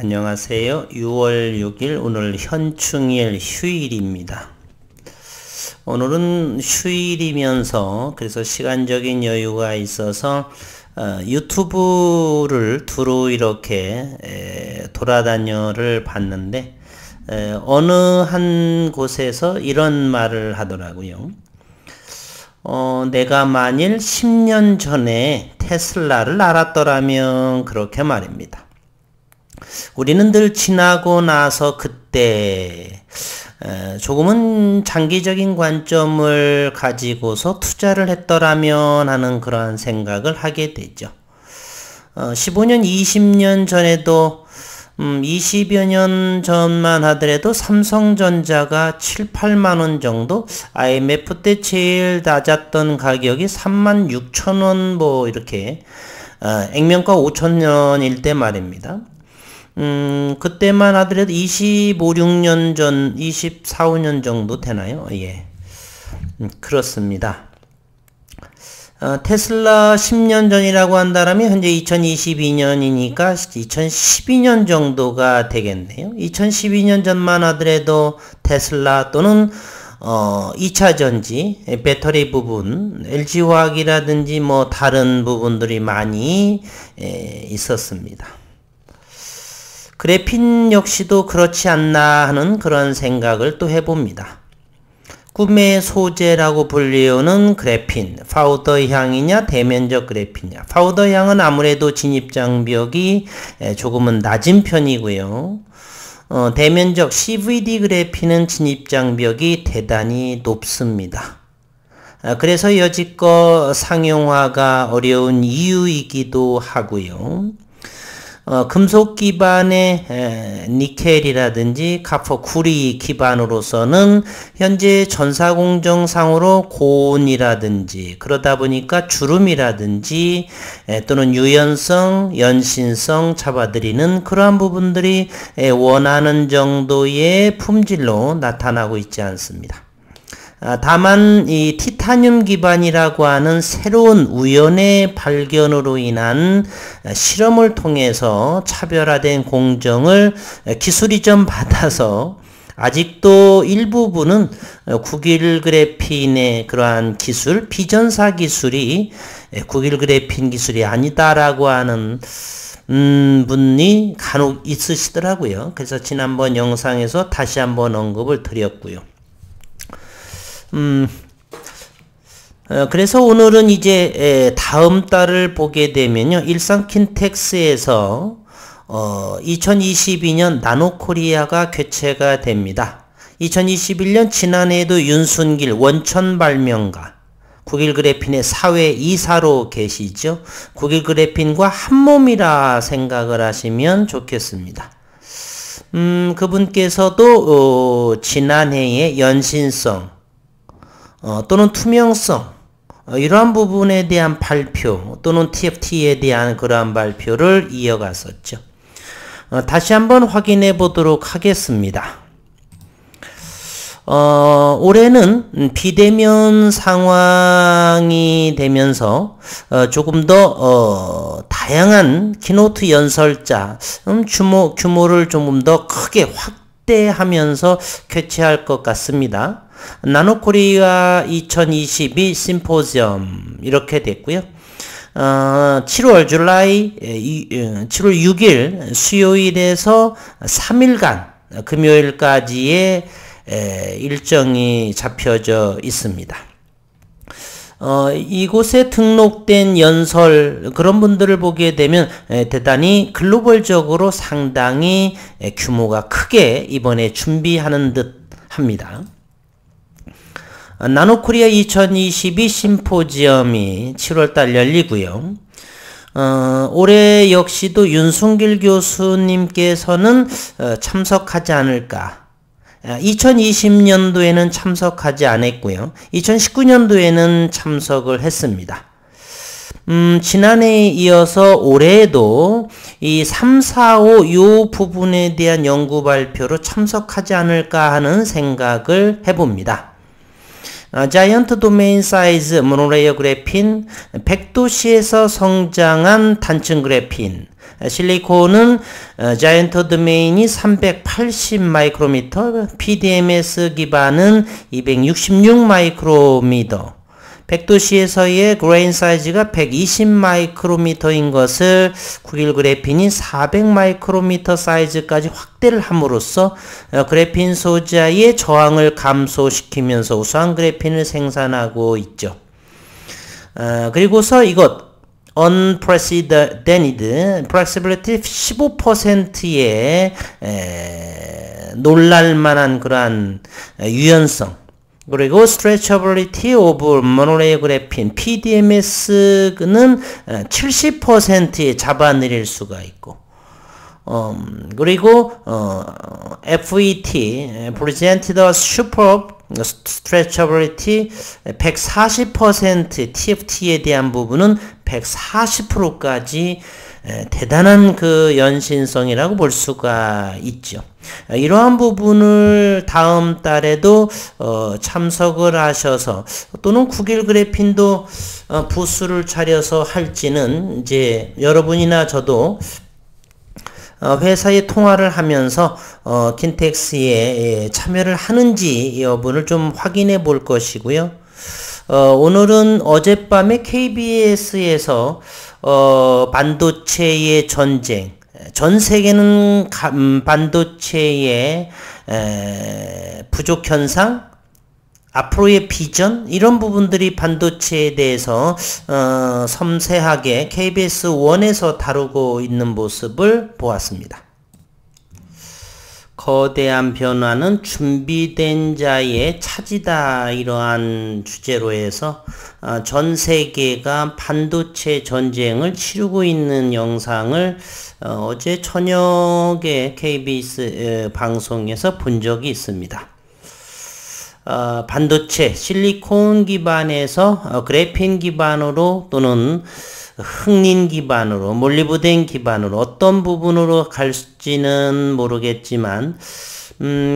안녕하세요. 6월 6일 오늘 현충일 휴일입니다. 오늘은 휴일이면서 그래서 시간적인 여유가 있어서 유튜브를 두루 이렇게 돌아다녀를 봤는데 어느 한 곳에서 이런 말을 하더라고요. 내가 만일 10년 전에 테슬라를 알았더라면 그렇게 말입니다. 우리는 늘 지나고 나서 그때 조금은 장기적인 관점을 가지고서 투자를 했더라면 하는 그러한 생각을 하게 되죠. 15년, 20년 전에도 20여 년 전만 하더라도 삼성전자가 7, 8만 원 정도, IMF 때 제일 낮았던 가격이 36,000원 뭐 이렇게 액면가 5,000원일 때 말입니다. 그때만 하더라도 25, 6년 전, 24, 5년 정도 되나요? 예. 그렇습니다. 테슬라 10년 전이라고 한다면 현재 2022년이니까 2012년 정도가 되겠네요. 2012년 전만 하더라도 테슬라 또는 2차전지, 배터리 부분, LG화학이라든지 뭐 다른 부분들이 많이 있었습니다. 그래핀 역시도 그렇지 않나 하는 그런 생각을 또 해봅니다. 꿈의 소재라고 불리우는 그래핀, 파우더향이냐 대면적 그래핀이냐. 파우더향은 아무래도 진입장벽이 조금은 낮은 편이고요. 대면적 CVD 그래핀은 진입장벽이 대단히 높습니다. 그래서 여지껏 상용화가 어려운 이유이기도 하고요. 금속 기반의 니켈이라든지 카퍼 구리 기반으로서는 현재 전사공정상으로 고온이라든지 그러다 보니까 주름이라든지 또는 유연성, 연신성 잡아들이는 그러한 부분들이 원하는 정도의 품질로 나타나고 있지 않습니다. 다만 이 티타늄 기반이라고 하는 새로운 우연의 발견으로 인한 실험을 통해서 차별화된 공정을 기술이 좀 받아서 아직도 일부분은 국일 그래핀의 그러한 기술, 비전사 기술이 국일 그래핀 기술이 아니다라고 하는 분이 간혹 있으시더라고요. 그래서 지난번 영상에서 다시 한번 언급을 드렸고요. 그래서 오늘은 이제 다음 달을 보게 되면요. 일산킨텍스에서 2022년 나노코리아가 개최가 됩니다. 2021년 지난해에도 윤순길 원천 발명가 국일 그래핀의 사회 이사로 계시죠. 국일 그래핀과 한몸이라 생각을 하시면 좋겠습니다. 그분께서도 지난해에 연신성 또는 투명성 이러한 부분에 대한 발표 또는 TFT에 대한 그러한 발표를 이어갔었죠. 다시 한번 확인해 보도록 하겠습니다. 올해는 비대면 상황이 되면서 조금 더 다양한 키노트 연설자 규모를 조금 더 크게 확대하면서 개최할 것 같습니다. 나노코리아 2022 심포지엄 이렇게 됐고요. 7월 6일 수요일에서 3일간 금요일까지의 일정이 잡혀져 있습니다. 이곳에 등록된 연설 그런 분들을 보게 되면 대단히 글로벌적으로 상당히 규모가 크게 이번에 준비하는 듯 합니다. 나노코리아 2022 심포지엄이 7월달 열리고요. 올해 역시도 윤순길 교수님께서는 참석하지 않을까. 2020년도에는 참석하지 않았고요. 2019년도에는 참석을 했습니다. 지난해에 이어서 올해에도 이 3, 4, 5 요 부분에 대한 연구 발표로 참석하지 않을까 하는 생각을 해봅니다. 자이언트 도메인 사이즈 모노레이어 그래핀, 100도씨에서 성장한 단층 그래핀, 실리콘은 자이언트 도메인이 380 마이크로미터, PDMS 기반은 266 마이크로미터, 100도씨에서의 그레인 사이즈가 120 마이크로미터인 것을 91 그래핀이 400 마이크로미터 사이즈까지 확대를 함으로써 그래핀 소자의 저항을 감소시키면서 우수한 그래핀을 생산하고 있죠. 그리고서 이것 unprecedented flexibility 15%의 놀랄만한 그러한 유연성, 그리고 stretchability of monolayer graphene PDMS는 70%에 잡아내릴 수가 있고, 그리고 FET presented a superb stretchability 140% TFT에 대한 부분은 140%까지 대단한 그 연신성이라고 볼 수가 있죠. 이러한 부분을 다음 달에도 참석을 하셔서, 또는 91 그래핀도 부스를 차려서 할지는 이제 여러분이나 저도 회사에 통화를 하면서 킨텍스에 참여를 하는지 여부를 좀 확인해 볼 것이고요. 오늘은 어젯밤에 KBS에서 반도체의 전쟁, 전 세계는 반도체의 부족 현상, 앞으로의 비전, 이런 부분들이 반도체에 대해서 섬세하게 KBS 1에서 다루고 있는 모습을 보았습니다. 거대한 변화는 준비된 자의 차지다, 이러한 주제로 해서 전 세계가 반도체 전쟁을 치르고 있는 영상을 어제 저녁에 KBS 방송에서 본 적이 있습니다. 반도체 실리콘 기반에서 그래핀 기반으로, 또는 흑린 기반으로, 몰리브덴 기반으로, 어떤 부분으로 갈지는 모르겠지만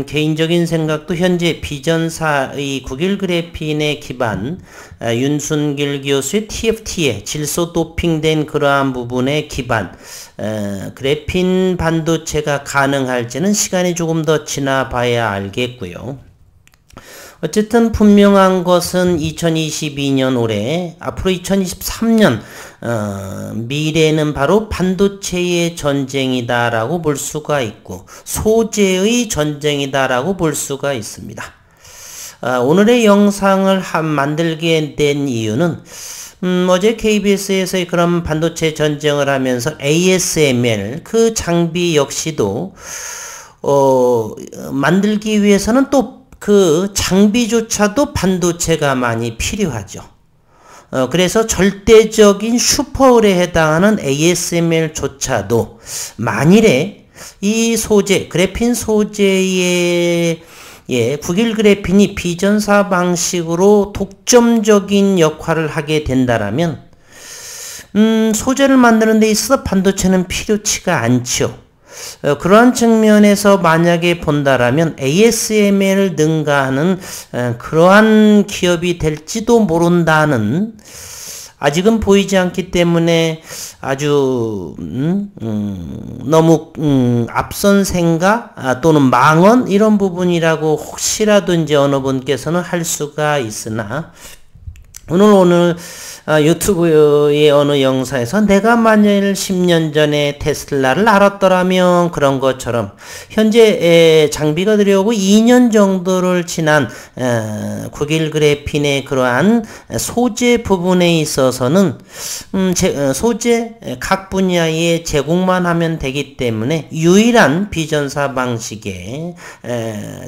개인적인 생각도 현재 비전사의 91 그래핀의 기반, 윤순길 교수의 TFT에 질소 도핑된 그러한 부분의 기반, 그래핀 반도체가 가능할지는 시간이 조금 더 지나봐야 알겠고요. 어쨌든 분명한 것은 2022년 올해, 앞으로 2023년 미래는 바로 반도체의 전쟁이다라고 볼 수가 있고, 소재의 전쟁이다라고 볼 수가 있습니다. 오늘의 영상을 만들게 된 이유는 어제 KBS에서의 그런 반도체 전쟁을 하면서 ASML 그 장비 역시도 만들기 위해서는 또 그 장비조차도 반도체가 많이 필요하죠. 그래서 절대적인 슈퍼을에 해당하는 ASML조차도 만일에 이 소재, 그래핀 소재의 91 그래핀이 비전사 방식으로 독점적인 역할을 하게 된다라면 소재를 만드는 데 있어서 반도체는 필요치가 않죠. 그러한 측면에서 만약에 본다라면 ASML을 능가하는 그러한 기업이 될지도 모른다는, 아직은 보이지 않기 때문에 아주 너무 앞선 생각 또는 망언, 이런 부분이라고 혹시라도 이제 어느 분께서는 할 수가 있으나, 오늘 유튜브의 어느 영상에서 내가 만일 10년 전에 테슬라를 알았더라면, 그런 것처럼 현재 장비가 들여오고 2년 정도를 지난 91 그래핀의 그러한 소재 부분에 있어서는 소재 각 분야에 제공만 하면 되기 때문에 유일한 비전사 방식의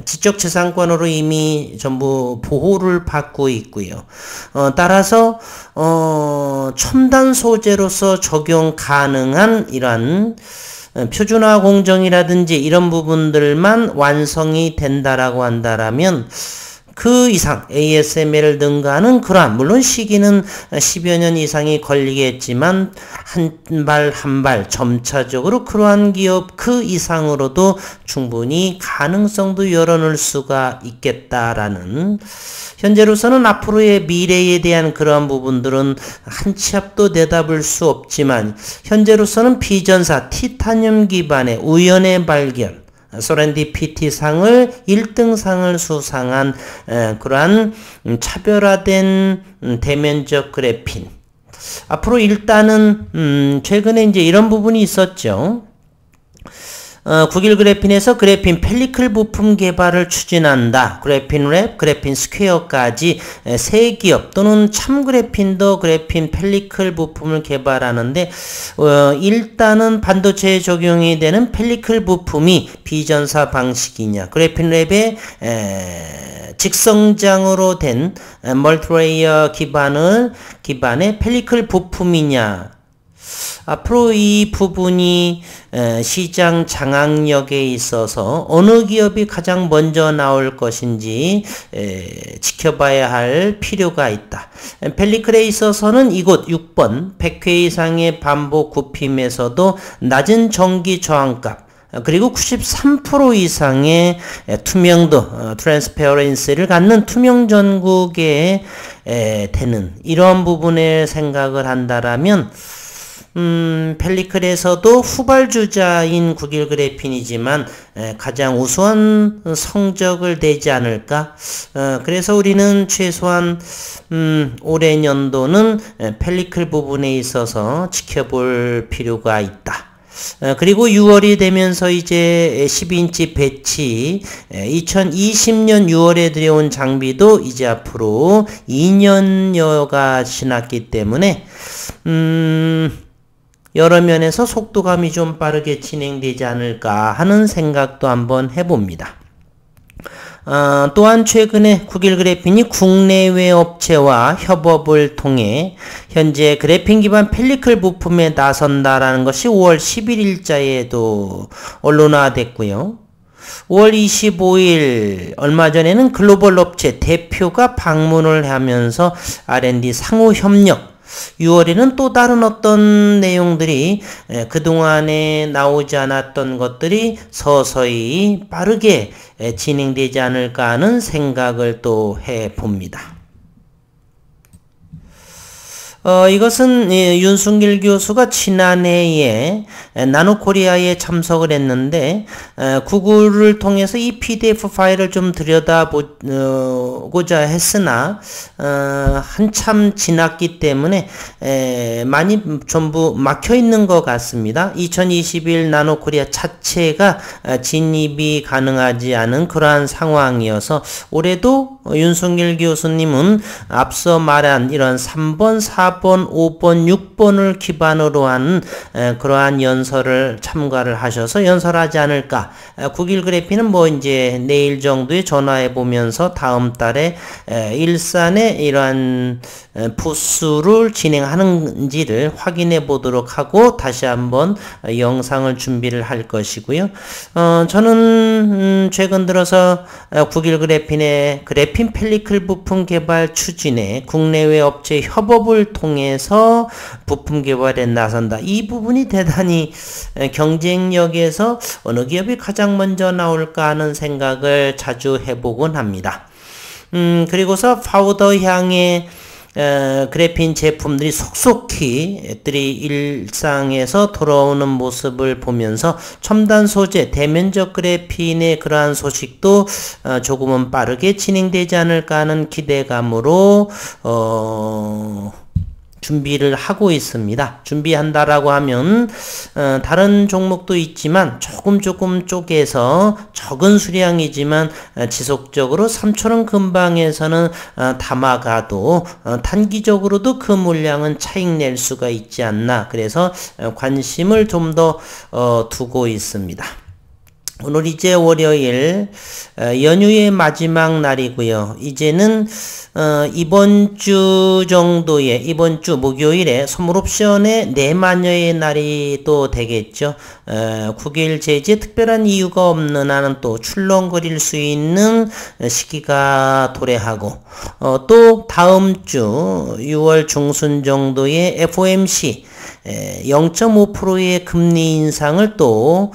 지적재산권으로 이미 전부 보호를 받고 있고요. 따라서 첨단 소재로서 적용 가능한 이러한 표준화 공정이라든지 이런 부분들만 완성이 된다라고 한다라면 그 이상 ASML을 능가하는 그러한, 물론 시기는 10여 년 이상이 걸리겠지만 한 발 한 발 점차적으로 그러한 기업 그 이상으로도 충분히 가능성도 열어놓을 수가 있겠다라는, 현재로서는 앞으로의 미래에 대한 그러한 부분들은 한 치 앞도 내다볼 수 없지만 현재로서는 비전사 티타늄 기반의 우연의 발견, 소렌디피티상을 1등상을 수상한 그러한 차별화된 대면적 그래핀. 앞으로 일단은 최근에 이제 이런 부분이 있었죠. 국일 그래핀에서 그래핀 펠리클 부품 개발을 추진한다. 그래핀 랩, 그래핀 스퀘어까지 세 기업 또는 참 그래핀도 그래핀 펠리클 부품을 개발하는데 일단은 반도체에 적용이 되는 펠리클 부품이 비전사 방식이냐, 그래핀 랩의 직성장으로 된 멀티레이어 기반의 펠리클 부품이냐. 앞으로 이 부분이 시장 장악력에 있어서 어느 기업이 가장 먼저 나올 것인지 지켜봐야 할 필요가 있다. 펠리클에 있어서는 이곳 6번 100회 이상의 반복 굽힘에서도 낮은 전기 저항값, 그리고 93% 이상의 투명도, 트랜스페어런시를 갖는 투명 전구에 되는 이런 부분에 생각을 한다라면 펠리클에서도 후발주자인 국일 그래핀이지만 가장 우수한 성적을 내지 않을까. 그래서 우리는 최소한 올해 년도는 펠리클 부분에 있어서 지켜볼 필요가 있다. 그리고 6월이 되면서 이제 12인치 배치, 2020년 6월에 들여온 장비도 이제 앞으로 2년여가 지났기 때문에 여러 면에서 속도감이 좀 빠르게 진행되지 않을까 하는 생각도 한번 해봅니다. 또한 최근에 국일 그래핀이 국내외 업체와 협업을 통해 현재 그래핀 기반 펠리클 부품에 나선다라는 것이 5월 11일자에도 언론화됐고요. 5월 25일 얼마 전에는 글로벌 업체 대표가 방문을 하면서 R&D 상호 협력, 6월에는 또 다른 어떤 내용들이 그동안에 나오지 않았던 것들이 서서히 빠르게 진행되지 않을까 하는 생각을 또 해봅니다. 이것은 윤순길 교수가 지난해에 나노코리아에 참석을 했는데 구글을 통해서 이 PDF 파일을 좀 들여다보고자 했으나 한참 지났기 때문에 많이 전부 막혀 있는 것 같습니다. 2021 나노코리아 자체가 진입이 가능하지 않은 그러한 상황이어서 올해도 윤순길 교수님은 앞서 말한 이런 3번, 4번, 5번, 6번을 기반으로 한 그러한 연설을 참가를 하셔서 연설하지 않을까. 국일 그래핀은 뭐 이제 내일 정도에 전화해 보면서 다음 달에 일산에 이러한 부스를 진행하는지를 확인해 보도록 하고 다시 한번 영상을 준비를 할 것이고요. 저는 최근 들어서 국일 그래핀의 그래핀 펠리클 부품 개발 추진에 국내외 업체 협업을 통해서 부품 개발에 나선다. 이 부분이 대단히 경쟁력에서 어느 기업이 가장 먼저 나올까 하는 생각을 자주 해보곤 합니다. 그리고서 파우더 향의 그래핀 제품들이 속속히 애들이 일상에서 돌아오는 모습을 보면서 첨단 소재, 대면적 그래핀의 그러한 소식도 조금은 빠르게 진행되지 않을까 하는 기대감으로 준비를 하고 있습니다. 준비한다라고 하면 다른 종목도 있지만 조금 쪼개서 적은 수량이지만 지속적으로 3,000원 근방에서는 담아가도 단기적으로도 그 물량은 차익낼 수가 있지 않나. 그래서 관심을 좀 더 두고 있습니다. 오늘 이제 월요일 연휴의 마지막 날이고요. 이제는 이번 주 목요일에 선물 옵션의 내마녀의 날이 또 되겠죠. 9일 제지에 특별한 이유가 없는 한은 또 출렁거릴 수 있는 시기가 도래하고 또 다음 주 6월 중순 정도의 FOMC 0.5%의 금리 인상을 또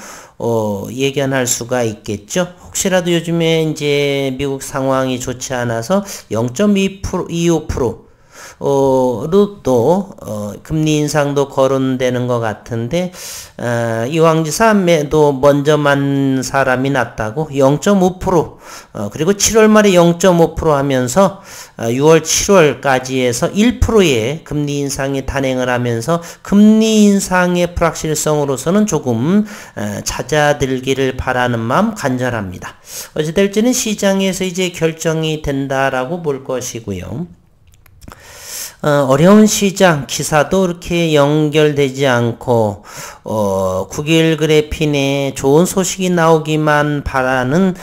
예견할 수가 있겠죠. 혹시라도 요즘에 이제 미국 상황이 좋지 않아서 0.25%로 또 금리 인상도 거론되는 것 같은데 이왕지사도 먼저 만 사람이 낫다고 0.5% 그리고 7월 말에 0.5% 하면서 6월 7월까지 해서 1%의 금리 인상이 단행을 하면서 금리 인상의 불확실성으로서는 조금 잦아들기를 바라는 마음 간절합니다. 어찌될지는 시장에서 이제 결정이 된다라고 볼 것이고요. 어려운 시장, 기사도 이렇게 연결되지 않고, 9일 그래핀에 좋은 소식이 나오기만 바라는,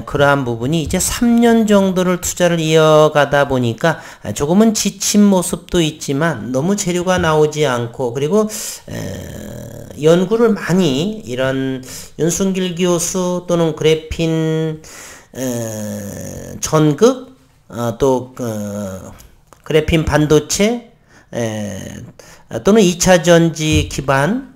그러한 부분이 이제 3년 정도를 투자를 이어가다 보니까 조금은 지친 모습도 있지만 너무 재료가 나오지 않고, 그리고, 연구를 많이 이런 윤순길 교수 또는 그래핀, 전극, 또, 그래핀 반도체 또는 2차 전지 기반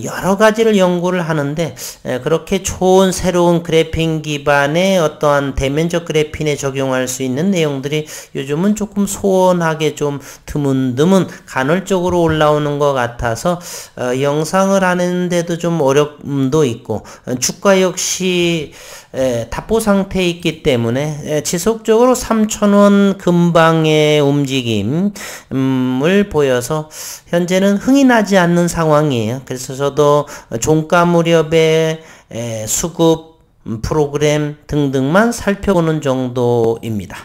여러 가지를 연구를 하는데 그렇게 좋은 새로운 그래핀 기반의 어떠한 대면적 그래핀에 적용할 수 있는 내용들이 요즘은 조금 소원하게 좀 드문드문 간헐적으로 올라오는 것 같아서 영상을 하는데도 좀 어려움도 있고 주가 역시 답보 상태에 있기 때문에 지속적으로 3,000원 근방의 움직임을 보여서 현재는 흥이 나지 않는 상황이에요. 그래서 저도 종가 무렵에 수급 프로그램 등등만 살펴보는 정도입니다.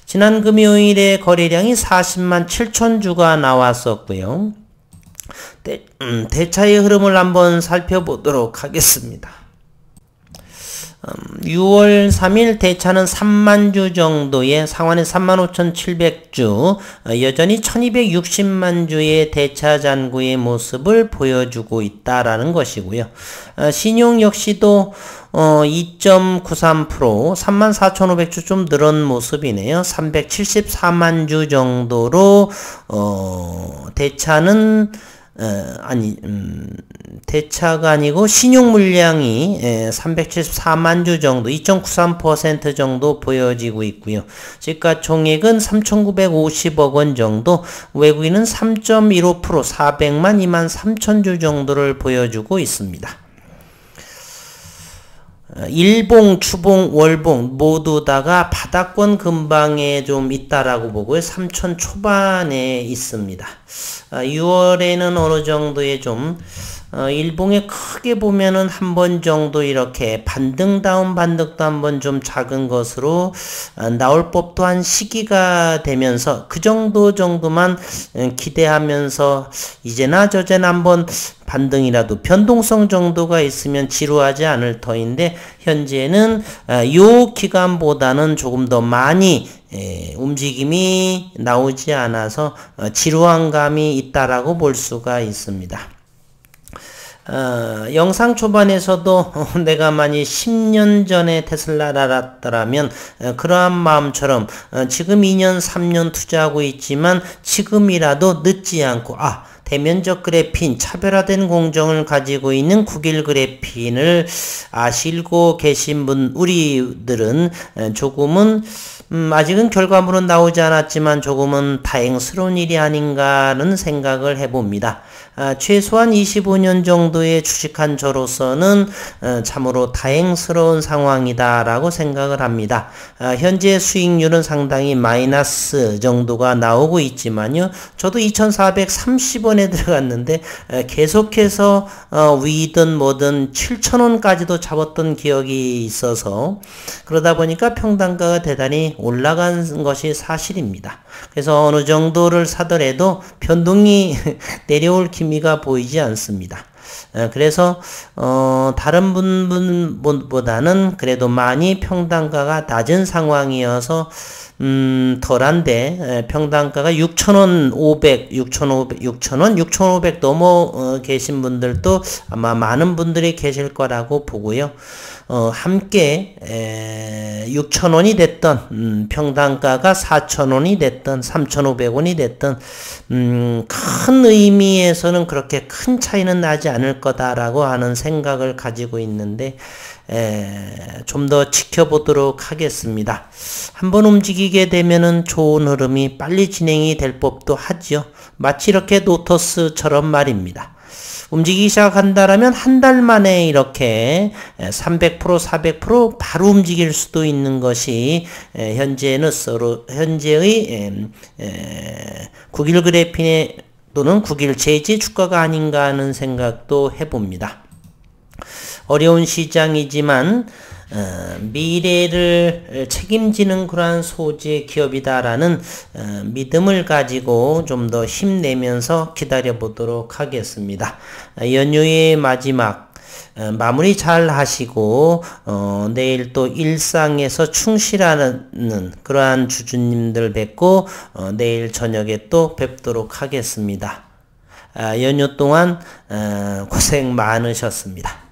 지난 금요일에 거래량이 40만 7천 주가 나왔었고요. 대차의 흐름을 한번 살펴보도록 하겠습니다. 6월 3일 대차는 3만 주 정도의 상환의 35,700주 여전히 1260만 주의 대차 잔고의 모습을 보여주고 있다라는 것이고요. 신용 역시도 2.93% 34,500주 좀 늘은 모습이네요. 374만 주 정도로 대차는 대차가 아니고 신용 물량이 374만 주 정도, 2.93% 정도 보여지고 있고요. 시가총액은 3,950억 원 정도, 외국인은 3.15% 400만 2만 3천 주 정도를 보여주고 있습니다. 일봉, 추봉, 월봉 모두 다가 바닥권 근방에 좀 있다라고 보고요. 3천 초반에 있습니다. 6월에는 어느 정도의 좀 일봉에 크게 보면은 한 번 정도 이렇게 반등다운 반등도 한번 좀 작은 것으로 나올 법도 한 시기가 되면서 그 정도만 기대하면서 이제나 저제나 한번 반등이라도 변동성 정도가 있으면 지루하지 않을 터인데 현재는 요 기간보다는 조금 더 많이 움직임이 나오지 않아서 지루한 감이 있다라고 볼 수가 있습니다. 영상 초반에서도 내가 만약 10년 전에 테슬라를 알았더라면 그러한 마음처럼 지금 2년 3년 투자하고 있지만 지금이라도 늦지 않고 대면적 그래핀, 차별화된 공정을 가지고 있는 9일 그래핀을 아시고 계신 우리들은 조금은 아직은 결과물은 나오지 않았지만 조금은 다행스러운 일이 아닌가는 생각을 해봅니다. 최소한 25년 정도의 주식한 저로서는 참으로 다행스러운 상황이다라고 생각을 합니다. 현재 수익률은 상당히 마이너스 정도가 나오고 있지만요. 저도 2,430원에 들어갔는데 계속해서 위든 뭐든 7,000원까지도 잡았던 기억이 있어서 그러다 보니까 평단가가 대단히 올라간 것이 사실입니다. 그래서 어느 정도를 사더라도 변동이 내려올 기미가 보이지 않습니다. 그래서 다른 분보다는 그래도 많이 평당가가 낮은 상황이어서 덜한데 평당가가 6,000원, 6,500 넘어 계신 분들도 아마 많은 분들이 계실 거라고 보고요. 함께 6,000원이 됐던 평당가가 4,000원이 됐던 3,500원이 됐던 큰 의미에서는 그렇게 큰 차이는 나지 않을 거다라고 하는 생각을 가지고 있는데 좀 더 지켜보도록 하겠습니다. 한번 움직이게 되면은 좋은 흐름이 빨리 진행이 될 법도 하죠. 마치 이렇게 노터스처럼 말입니다. 움직이기 시작한다라면 한 달 만에 이렇게 300%, 400% 바로 움직일 수도 있는 것이 현재의 9일 그래핀의 또는 9일 제지 주가가 아닌가 하는 생각도 해봅니다. 어려운 시장이지만 미래를 책임지는 그러한 소재 기업이다라는 믿음을 가지고 좀 더 힘내면서 기다려 보도록 하겠습니다. 연휴의 마지막 마무리 잘 하시고 내일 또 일상에서 충실하는 그러한 주주님들 뵙고 내일 저녁에 또 뵙도록 하겠습니다. 연휴 동안 고생 많으셨습니다.